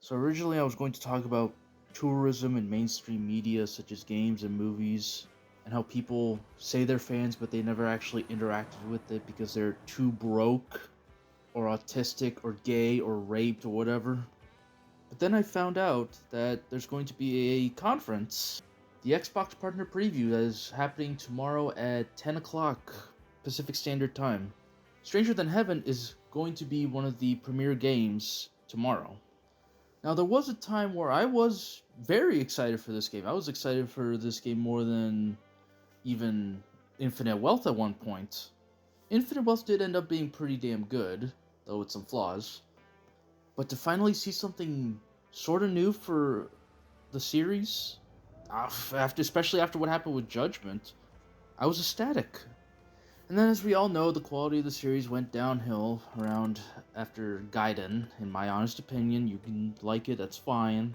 So originally I was going to talk about tourism and mainstream media such as games and movies, and how people say they're fans but they never actually interacted with it because they're too broke, or autistic, or gay, or raped, or whatever. But then I found out that there's going to be a conference, the Xbox Partner Preview, that is happening tomorrow at 10 o'clock Pacific Standard Time. Stranger Than Heaven is going to be one of the premier games tomorrow. Now, there was a time where I was very excited for this game. I was excited for this game more than even Infinite Wealth at one point. Infinite Wealth did end up being pretty damn good, though with some flaws. But to finally see something sort of new for the series, especially after what happened with Judgment, I was ecstatic. And then, as we all know, the quality of the series went downhill around after Gaiden, in my honest opinion. You can like it, that's fine.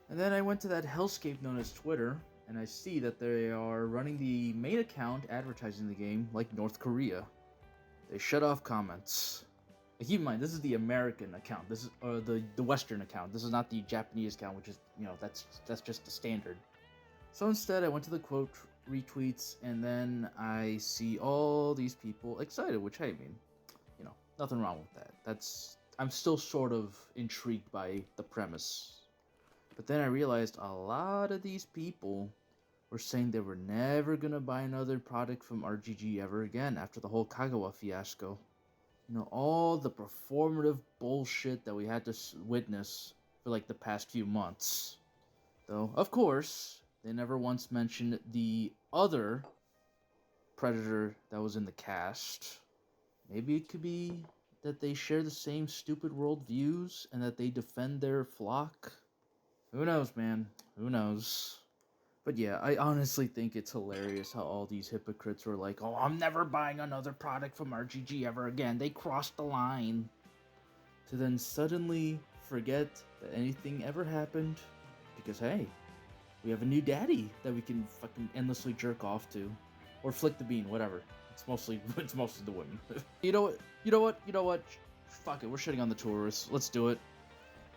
And then I went to that hellscape known as Twitter, and I see that they are running the main account advertising the game like North Korea. They shut off comments. Keep in mind, this is the American account. This is the Western account. This is not the Japanese account, which is, that's just the standard. So instead, I went to the quote retweets, and then I see all these people excited, which, hey, I mean, nothing wrong with that. I'm still sort of intrigued by the premise. But then I realized a lot of these people were saying they were never gonna buy another product from RGG ever again after the whole Kagawa fiasco. All the performative bullshit that we had to witness for like the past few months. Though, of course, they never once mentioned the other Predator that was in the cast. Maybe it could be that they share the same stupid worldviews and that they defend their flock. Who knows, man? Who knows? But yeah, I honestly think it's hilarious how all these hypocrites were like, oh, I'm never buying another product from RGG ever again. They crossed the line. To then suddenly forget that anything ever happened. Because, hey, we have a new daddy that we can fucking endlessly jerk off to. Or flick the bean, whatever. It's mostly the women. You know what? Fuck it, we're shitting on the tourists. Let's do it.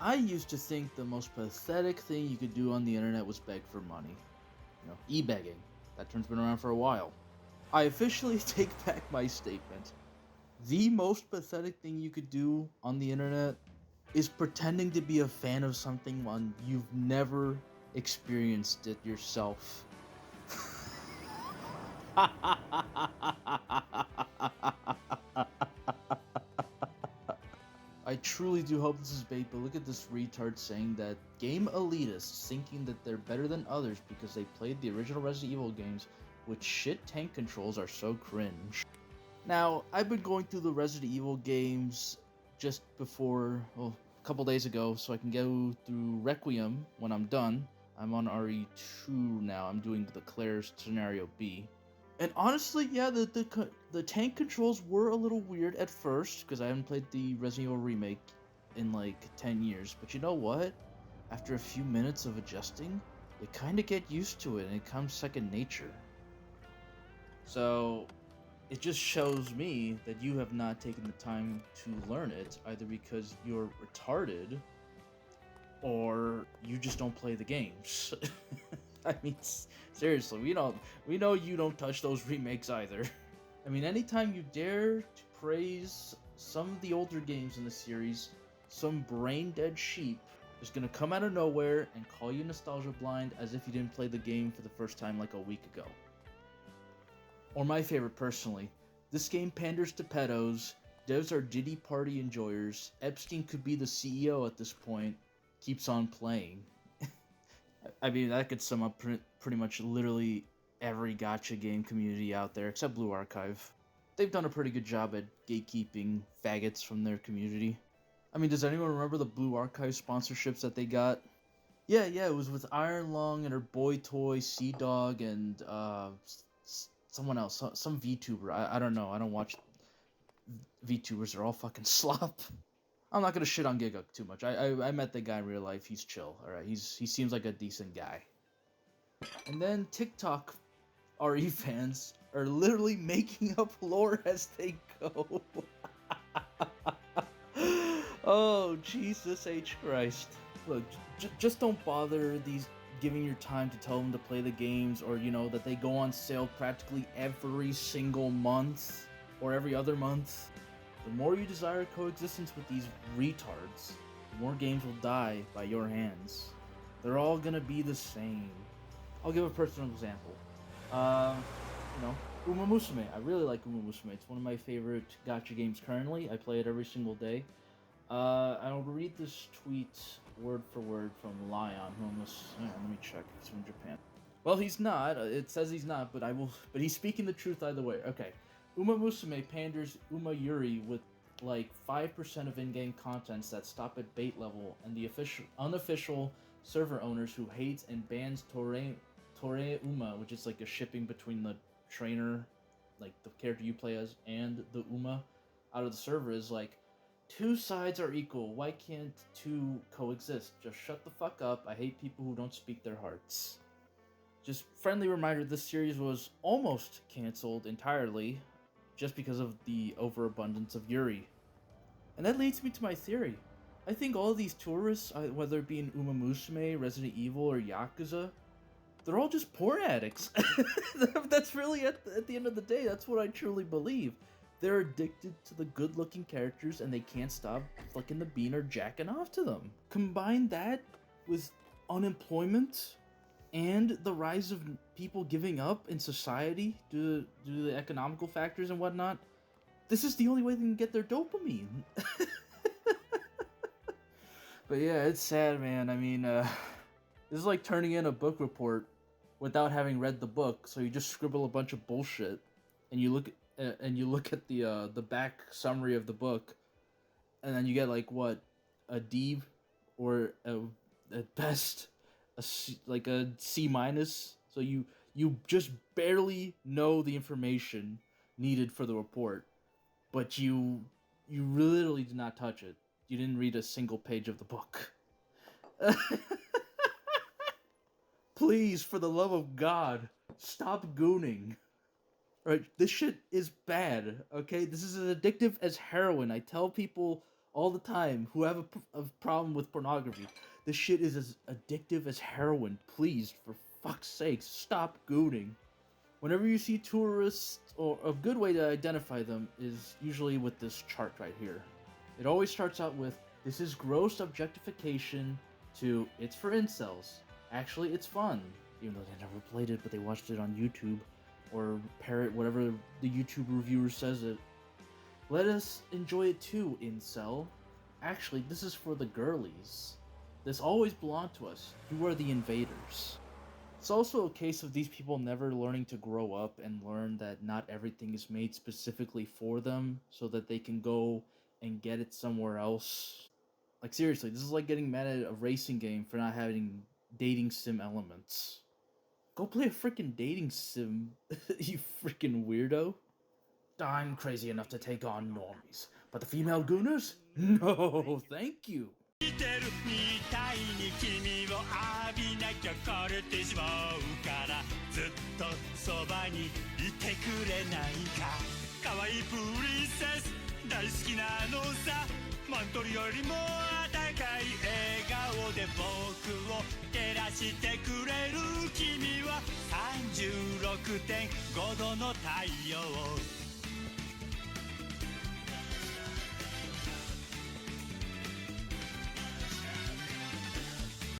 I used to think the most pathetic thing you could do on the internet was beg for money. E-begging. That term's been around for a while. I officially take back my statement. The most pathetic thing you could do on the internet is pretending to be a fan of something when you've never experienced it yourself. I truly do hope this is bait, but look at this retard saying that game elitists thinking that they're better than others because they played the original Resident Evil games with shit tank controls are so cringe. Now, I've been going through the Resident Evil games just before, a couple days ago, so I can go through Requiem when I'm done. I'm on RE2 now, I'm doing the Claire's Scenario B. And honestly, yeah, the tank controls were a little weird at first, because I haven't played the Resident Evil remake in like 10 years. But you know what? After a few minutes of adjusting, you kind of get used to it, and it comes second nature. So, it just shows me that you have not taken the time to learn it, either because you're retarded, or you just don't play the games. I mean, seriously, we know you don't touch those remakes either. I mean, anytime you dare to praise some of the older games in the series, some brain-dead sheep is gonna come out of nowhere and call you nostalgia blind as if you didn't play the game for the first time like a week ago. Or my favorite personally, this game panders to pedos, devs are Diddy party enjoyers, Epstein could be the CEO at this point, keeps on playing. I mean, that could sum up pretty much literally every gacha game community out there, except Blue Archive. They've done a pretty good job at gatekeeping faggots from their community. I mean, does anyone remember the Blue Archive sponsorships that they got? Yeah, it was with Iron Lung and her boy toy, Sea Dog, and someone else, some VTuber. I don't know, I don't watch VTubers, they're all fucking slop. I'm not gonna shit on Giga too much. I met the guy in real life. He's chill. All right, he seems like a decent guy. And then TikTok RE fans are literally making up lore as they go. Oh, Jesus H. Christ. Look, just don't bother giving your time to tell them to play the games, or, that they go on sale practically every single month or every other month. The more you desire coexistence with these retards, the more games will die by your hands. They're all gonna be the same. I'll give a personal example. Uma Musume. I really like Uma Musume. It's one of my favorite gacha games currently. I play it every single day. I'll read this tweet word for word from Lion, who almost. Let me check. He's from Japan. Well, he's not. It says he's not, but I will. But he's speaking the truth either way. Okay. Uma Musume panders Uma Yuri with like 5% of in-game contents that stop at bait level, and the unofficial server owners who hates and bans Torei Uma, which is like a shipping between the trainer, like the character you play as, and the Uma out of the server, is like, two sides are equal. Why can't two coexist? Just shut the fuck up. I hate people who don't speak their hearts. Just friendly reminder, this series was almost canceled entirely just because of the overabundance of Yuri. And that leads me to my theory. I think all of these tourists, whether it be in Uma Musume, Resident Evil, or Yakuza, they're all just porn addicts. That's really, at the end of the day, that's what I truly believe. They're addicted to the good-looking characters and they can't stop flicking the bean or jacking off to them. Combine that with unemployment and the rise of people giving up in society due to the economical factors and whatnot, this is the only way they can get their dopamine. But yeah, it's sad, man. I mean, this is like turning in a book report without having read the book, so you just scribble a bunch of bullshit, and you look at the back summary of the book, and then you get like what, a D, or at best a C, like a C minus. So you just barely know the information needed for the report, but you literally did not touch it. You didn't read a single page of the book. Please, for the love of God, stop gooning. Right, this shit is bad, okay? This is as addictive as heroin. I tell people all the time who have a problem with pornography, this shit is as addictive as heroin. Please, for fuck's sake, stop gooning. Whenever you see tourists, or a good way to identify them is usually with this chart right here. It always starts out with, this is gross objectification, to, it's for incels. Actually, it's fun. Even though they never played it, but they watched it on YouTube. Or parrot whatever the YouTube reviewer says it. Let us enjoy it too, incel. Actually, this is for the girlies. This always belonged to us. You are the invaders. It's also a case of these people never learning to grow up and learn that not everything is made specifically for them so that they can go and get it somewhere else. Like, seriously, this is like getting mad at a racing game for not having dating sim elements. Go play a freaking dating sim, you freaking weirdo. I'm crazy enough to take on normies, but the female gooners? No, thank you. 見てるみたいに君を浴びなきゃ枯れてしまうからずっとそばにいてくれないか可愛いプリンセス大好きなのさマントルよりも温かい笑顔で僕を照らしてくれる君は36.5度の太陽